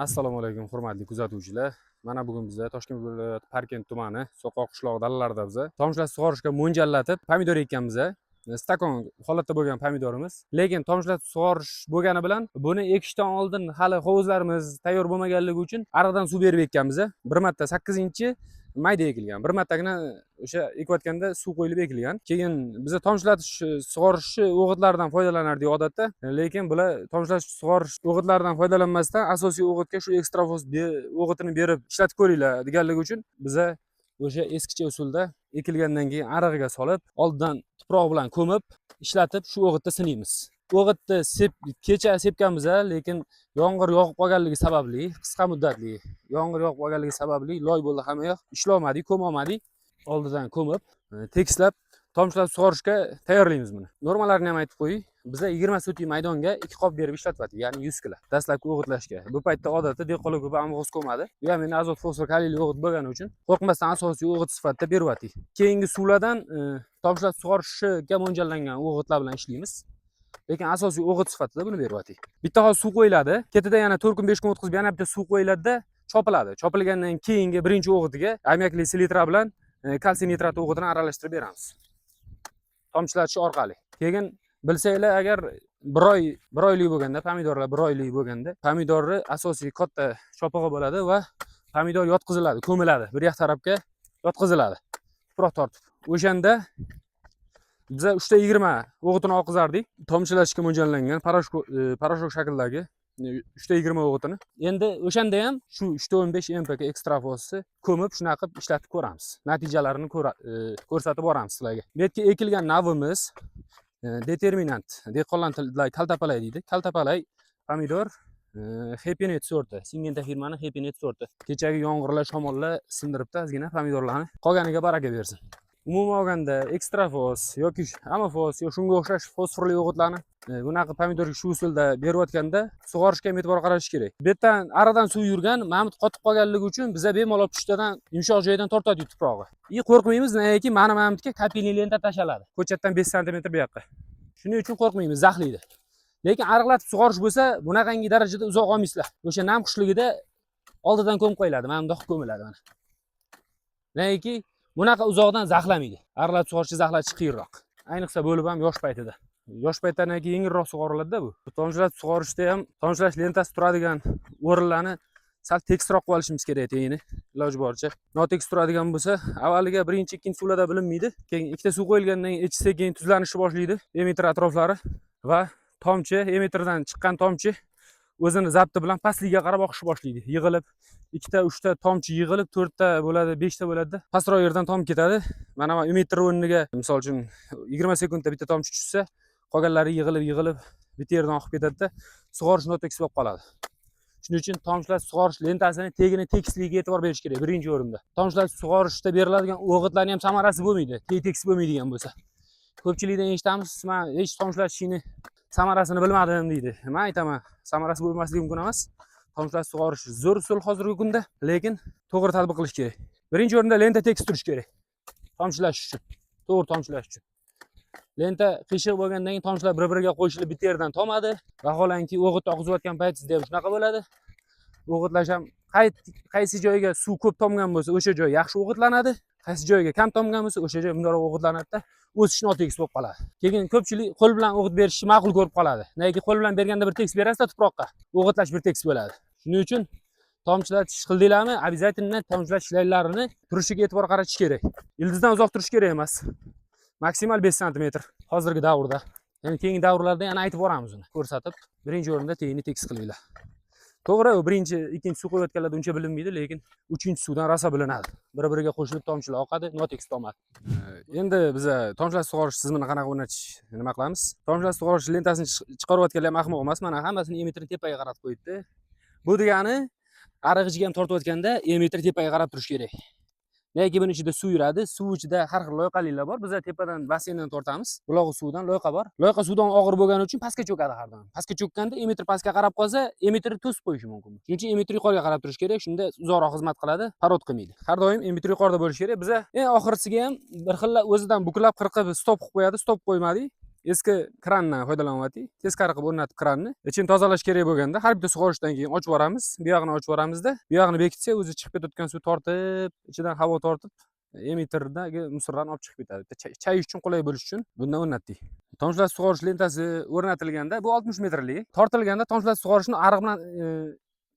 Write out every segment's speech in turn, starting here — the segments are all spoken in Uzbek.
Assalomu alaykum hurmatli kuzatuvchilar. Mana bugun biz Toshkent viloyati Parkent tumani So'qoq qishlog'i dalalarida biz tomchilar sug'orishga mo'ljallatib pomidor ekkanmiz. Stakon holatda bo'lgan pomidorimiz. Lekin tomchilar sug'orish bo'lgani bilan buni ekishdan oldin hali hovuzlarimiz tayyor bo'lmaganligi uchun ariqdan suv berib ekkanmiz. Bir marta 8-chi mayda ekilgan. Bir martagina o'sha ekayotganda suv qo'yilib ekilgan. Keyin biz tomchilatish sug'orish o'g'itlardan foydalanardik odatda. Lekin bular tomchilash sug'orish o'g'itlaridan foydalanmasdan asosiy o'g'itga shu ekstrafos o'g'itini berib ishlatib ko'ringlar deganligi uchun biz o'sha eskicha usulda ekilgandan keyin arig'iga solib, oldidan tuproq bilan ko'mib, ishlatib shu o'g'itda sinaymiz. O'g'itni kecha sepganmiz, lekin yomg'ir yog'ib qolganligi sababli, qisqa muddatli yomg'ir yog'ib qolganligi sababli loy bo'ldi hamma yoq, ishlolmadik, ko'molmadik. Oldidan ko'mib, tekislab tomchilar sug'orishga tayyorlaymiz buni. Normalarni ham aytib qo'ying. Biz 20 sotik maydonga 2 qop berib ishlatdik, ya'ni 100 kg. Dastlabki o'g'itlashga. Bu paytda odatda dehqonlar ko'p amg'oz ko'madi. Bu ham endi azot, fosfor, kaliyli o'g'it bo'lgani uchun qo'rqmasdan asosiy o'g'it sifatida beryaptik. Keyingi suvlardan tomchilar sug'orishga mo'ljallangan o'g'itlar bilan ishlaymiz. Lekin asosiy o'g'it sifatida buni beryaptik. Bitta hol suv qo'yiladi, ketida yana 4 kun 5 kun o'tkazib yana bitta suv qo'yiladi-da, chopiladi. Chopilgandan keyingi birinchi o'g'itiga amakli selitra bilan kalsiy nitrat o'g'itini aralashtirib beramiz. Tomchilatish orqali. Keyin bilsanglar, agar bir oylik bo'lganda, pomidorlar bir oylik bo'lganda, pomidorni asosiy katta chopig'i bo'ladi va pomidor yotqiziladi, ko'miladi, bir yoq tarafga yotqiziladi. Tuproq tortib. O'shanda biz 3/20 o'g'itini oqizardik. Tomchilashga mo'ljallangan parashok shaklidagi 3/20 o'g'itini. Endi o'shanda ham shu 3.15 MPK ekstrafosni ko'mib, shunaqa qilib ishlatib ko'ramiz. Natijalarini ko'rsatib boramiz sizlarga. Bu yerga ekilgan navimiz determinant, dehqonlar tilida kaltapalay deydi. Kaltapalay pomidor Happynet sorti, Syngenta firmaning Happynet sorti. Kechagi yomg'irlar, shamollar sindiribdi ozgina pomidorlarni. Qolganiga baraka bersin. Umuman olganda ekstrafos yoki amofos yoki shunga o'xshash fosforli o'g'itlarni bunaqa pomidorga shu usulda berayotganda sug'orishga e'tibor qarash kerak. Bu yerdan aradan suv yurgan, mamut qotib qolganligi uchun biz bemalol pushtadan yumshoq joydan tortadi tuprog'i. Qo'rqmaymiz, nega mana mamutga kapilli lenta tashaladi. Ko'chatdan 5 sm bu yoqqa. Shuning uchun qo'rqmaymiz, zaxlaydi. Lekin ariqlatib sug'orish bo'lsa, bunaqangi darajada uzoq olmaysizlar. O'sha nam qushligida oldidan ko'mib qo'yiladi, mana bundoq ko'miladi mana. Nega bunaqa uzoqdan zaxlamaydi. Ariqlatib sug'orishni zaxlatish qiyinroq. Ayniqsa bo'lib ham yosh paytida. Yosh paytdan keyin yengilroq sug'oriladi-da bu. Tomchilatib sug'orishda ham tomchilash lentasi turadigan o'rinlarni sal teksroq qilib olishimiz kerak tengini, iloji boricha. Notekis turadigan bo'lsa, avvaliga birinchi, ikkinchi suvlarda bilinmaydi. Keyin ikkita suv qo'yilgandan keyin ichsa keyin tuzlanishni boshlaydi, emitter atroflari va tomchi, emitterdan chiqqan tomchi o'zini zabti bilan pastligiga qarab oqishni boshlaydi. Yig'ilib 2 ta 3 ta tomchi yig'ilib 4 ta bo'ladi, 5 ta bo'ladi. Pastroq yerdan tom ketadi. Mana bu emitter o'rniga, misol uchun 20 sekundda bitta tomchi tushsa, qolganlari yig'ilib bitta yerdan oqib ketadi-da, sug'orish notekis bo'lib qoladi. Shuning uchun tomchilar sug'orish lentasini tegini tekisligiga e'tibor berish kerak birinchi o'rinda. Tomchilar sug'orishda beriladigan o'g'itlarning ham samarasi bo'lmaydi, tekis bo'lmaydigan bo'lsa. Ko'pchilikdan eshitamiz, men hech tomchilashishni samarasini bilmadim deydi. Men aytaman, samarasi bo'lmasligi mumkin emas. Tomchilar sug'orish zo'r usul hozirgi kunda, lekin to'g'ri tatbiq qilish kerak. Birinchi o'rinda lenta tekis turish kerak. Tomchilash uchun, to'g'ri tomchilash uchun. Lenta qiyshiq bo'lgandan keyin tomchilar bir-biriga qo'shilib bitta yerdan tomadi. Vaholanki o'g'it oqizayotgan paytingizda ham shunaqa bo'ladi. O'g'itlash ham qaysi joyga suv ko'p tomgan bo'lsa, o'sha joy yaxshi o'g'itlanadi. Qaysi joyga kam tomgan bo'lsa, o'sha joy bundoq o'g'itlanadi-da, o'sish notekis bo'lib qoladi. Keyin ko'pchilik qo'l bilan o'g'it berishni ma'qul ko'rib qoladi. Nega qo'l bilan berganda bir tekis berasiz tuproqqa, o'g'itlash bir tekis bo'ladi. Shuning uchun tomchilatish qildinglarmi, обязательно tomchilash laylarini turishiga e'tibor qaratish kerak. Ildizdan uzoq turish kerak emas. Maksimal 5 sm hozirgi davrda. Ya'ni keyingi davrlarda yana aytib boramiz uni. Ko'rsatib, birinchi o'rinda tengini tekis qilinglar. To'g'ri, birinchi, ikkinchi suv qo'yayotganlarda uncha bilinmaydi, lekin uchinchi suvdan rosa bilinadi. Bir-biriga qo'shilib tomchilar oqadi, notekis tomadi. Endi biz tomchilar sug'orish tizimini qanaqa o'rnatish nima qilamiz? Tomchilar sug'orish lentasini chiqarayotganlar ham ahmoq emas. Mana hammasini emitter tepaga qaratib qo'yibdi. Bu degani ariq ichiga ham tortayotganda emitter tepaga qarab turish kerak. Nega buni ichida suv yuradi? Suv ichida har xil loyqaliklar bor. Biz tepadan basseyndan tortamiz. Bulog'i suvdan loyqa bor. Loyqa suvdan og'ir bo'lgani uchun pastga cho'kadi har doim. Pastga cho'kkanda emitter pastga qarab qolsa, emitter to'sib qo'yishi mumkin. Shuning uchun emitter yuqoriga qarab turish kerak. Shunda uzoqroq xizmat qiladi, parod qilmaydi. Har doim emitter yuqorida bo'lishi kerak. Biz eng oxirisiga ham bir xil o'zidan buklab qirqib stop qilib qo'yadi, stop qo'ymadik. eski krandan foydalanyapti. Teskari qilib o'rnatib kranni. Ichini tozalash kerak bo'lganda har bitta sug'orishdan keyin ochib yuboramiz. Bu yog'ini ochib yuboramizda, bu yog'ini bekitsa o'zi chiqib ketayotgan suv tortib, ichidan havo tortib, emitterdagi musorlarni olib chiqib ketadi. Chayish uchun qulay bo'lish uchun bundan o'rnatdik. Tomchilatib sug'orish lentasi o'rnatilganda bu 60 metrlik. Tortilganda tomchilatib sug'orishni ariq bilan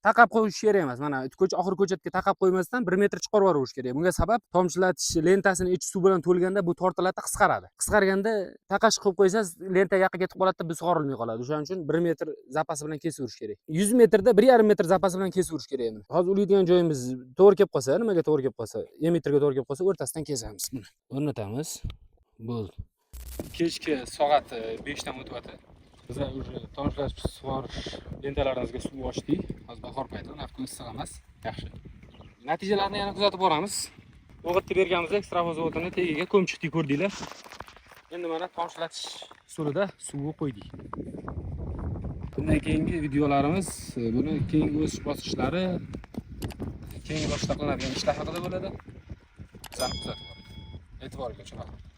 taqab qo'yish kerak emas. Mana oxirgi ko'chatga taqab qo'ymasdan 1 metr chiqarib yuborish kerak. Bunga sabab tomchilatish lentasini ichi suv bilan to'lganda bu tortiladi, qisqaradi. Qisqarganda taqash qilib qo'ysangiz lenta yaqqa ketib qoladi, bu sug'orilmay qoladi. O'shaning uchun 1 metr zapasi bilan kesib urish kerak. 100 metrda 1,5 metr zapasi bilan kesib urish kerak endi. Hozir ulaydigan joyimiz to'g'ri kelib qolsa, nimaga to'g'ri kelib qolsa, metrga to'g'ri kelib qolsa, o'rtasidan kesamiz. Buni o'rnatamiz. Bo'ldi. Kechki soat 5 dan o'tyapti. Biz уже tomchilatib sug'orish lentalarimizga suv ochdik. Hozir bahor payti, nafqa issiq emas. Yaxshi. Natijalarni yana kuzatib boramiz. O'g'itni berganmiz, ekstravoz o'tini tagiga ko'mchiqdik, ko'rdinglar. Endi mana tomchilatish usulida suvni qo'ydik. Bundan keyingi videolarimiz buni keyingi o'sish bosqichlari, keyingi boshqa qilinadigan ishlar haqida bo'ladi. Sizlarni kuzatib boring. E'tiborga uchun rahmat.